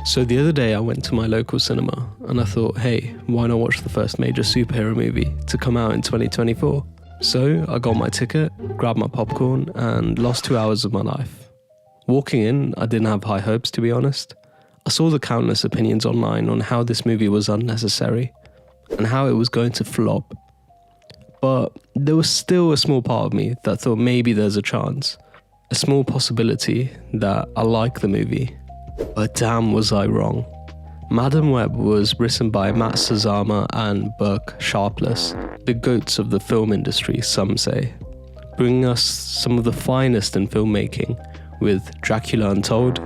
So the other day I went to my local cinema and I thought, hey, why not watch the first major superhero movie to come out in 2024? So I got my ticket, grabbed my popcorn and lost 2 hours of my life. Walking in, I didn't have high hopes, to be honest. I saw the countless opinions online on how this movie was unnecessary and how it was going to flop. But there was still a small part of me that thought maybe there's a chance, a small possibility that I like the movie. But damn was I wrong. Madam Web was written by Matt Sazama and Burke Sharpless, the goats of the film industry, some say, bringing us some of the finest in filmmaking with Dracula Untold,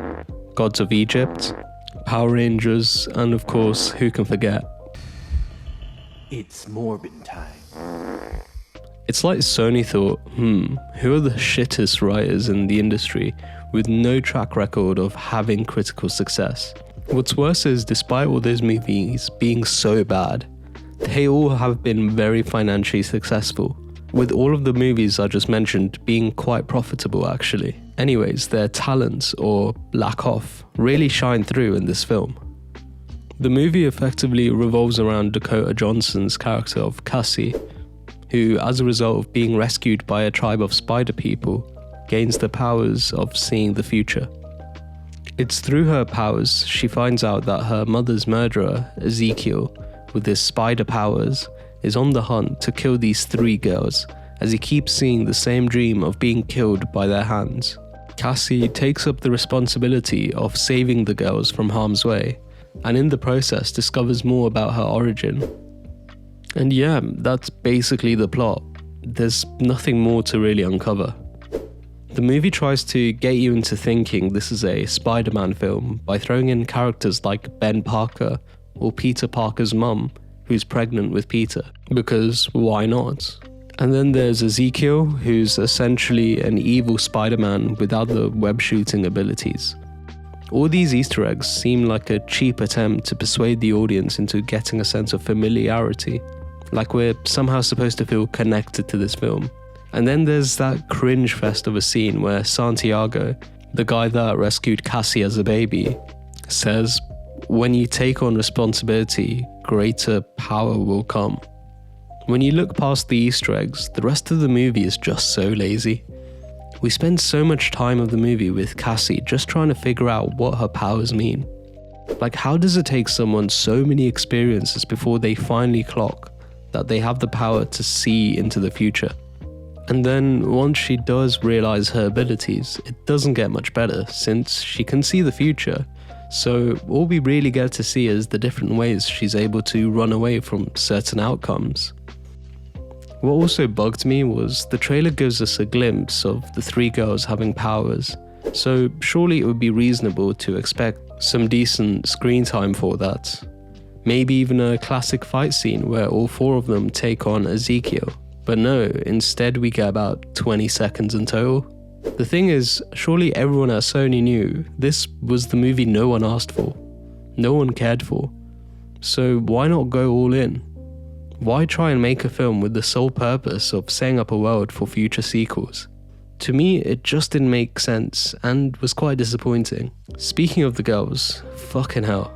Gods of Egypt, Power Rangers, and of course, who can forget? It's Morbid time. It's like Sony thought, who are the shittest writers in the industry with no track record of having critical success? What's worse is, despite all those movies being so bad, they all have been very financially successful, with all of the movies I just mentioned being quite profitable actually. Anyways, their talents, or lack of, really shine through in this film. The movie effectively revolves around Dakota Johnson's character of Cassie, who, as a result of being rescued by a tribe of spider people, gains the powers of seeing the future. It's through her powers she finds out that her mother's murderer, Ezekiel, with his spider powers, is on the hunt to kill these 3 girls, as he keeps seeing the same dream of being killed by their hands. Cassie takes up the responsibility of saving the girls from harm's way, and in the process discovers more about her origin. And yeah, that's basically the plot. There's nothing more to really uncover. The movie tries to get you into thinking this is a Spider-Man film by throwing in characters like Ben Parker or Peter Parker's mum, who's pregnant with Peter, because why not? And then there's Ezekiel, who's essentially an evil Spider-Man without the web shooting abilities. All these Easter eggs seem like a cheap attempt to persuade the audience into getting a sense of familiarity, like we're somehow supposed to feel connected to this film. And then there's that cringe fest of a scene where Santiago, the guy that rescued Cassie as a baby, says, "When you take on responsibility, greater power will come." When you look past the Easter eggs, the rest of the movie is just so lazy. We spend so much time of the movie with Cassie just trying to figure out what her powers mean. Like, how does it take someone so many experiences before they finally clock that they have the power to see into the future? And then once she does realize her abilities, it doesn't get much better since she can see the future. So all we really get to see is the different ways she's able to run away from certain outcomes. What also bugged me was the trailer gives us a glimpse of the 3 girls having powers, so surely it would be reasonable to expect some decent screen time for that. Maybe even a classic fight scene where all 4 of them take on Ezekiel. But no, instead we get about 20 seconds in total. The thing is, surely everyone at Sony knew this was the movie no one asked for, no one cared for. So why not go all in? Why try and make a film with the sole purpose of setting up a world for future sequels? To me, it just didn't make sense and was quite disappointing. Speaking of the girls, fucking hell.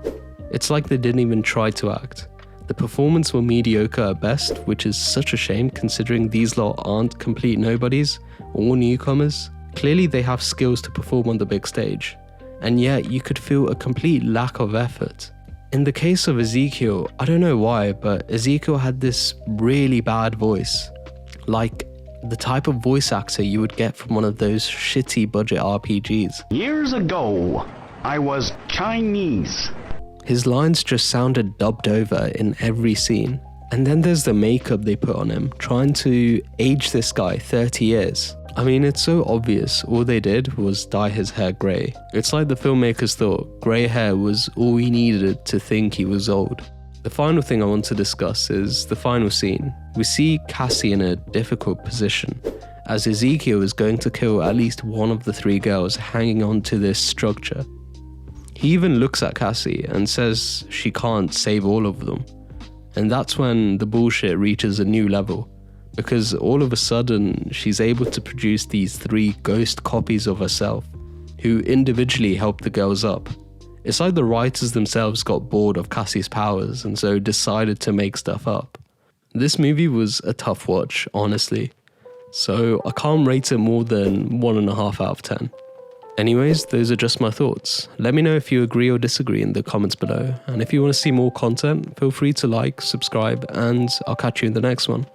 It's like they didn't even try to act. The performances were mediocre at best, which is such a shame considering these lot aren't complete nobodies or newcomers. Clearly they have skills to perform on the big stage, and yet you could feel a complete lack of effort. In the case of Ezekiel, I don't know why, but Ezekiel had this really bad voice. Like the type of voice actor you would get from one of those shitty budget RPGs. Years ago, I was Chinese. His lines just sounded dubbed over in every scene. And then there's the makeup they put on him, trying to age this guy 30 years. I mean, it's so obvious, all they did was dye his hair grey. It's like the filmmakers thought grey hair was all he needed to think he was old. The final thing I want to discuss is the final scene. We see Cassie in a difficult position, as Ezekiel is going to kill at least one of the 3 girls hanging on to this structure. He even looks at Cassie and says she can't save all of them. And that's when the bullshit reaches a new level, because all of a sudden she's able to produce these 3 ghost copies of herself, who individually help the girls up, It's like the writers themselves got bored of Cassie's powers and so decided to make stuff up. This movie was a tough watch, honestly, so I can't rate it more than 1.5 out of 10. Anyways, those are just my thoughts. Let me know if you agree or disagree in the comments below, and if you want to see more content, feel free to like, subscribe, and I'll catch you in the next one.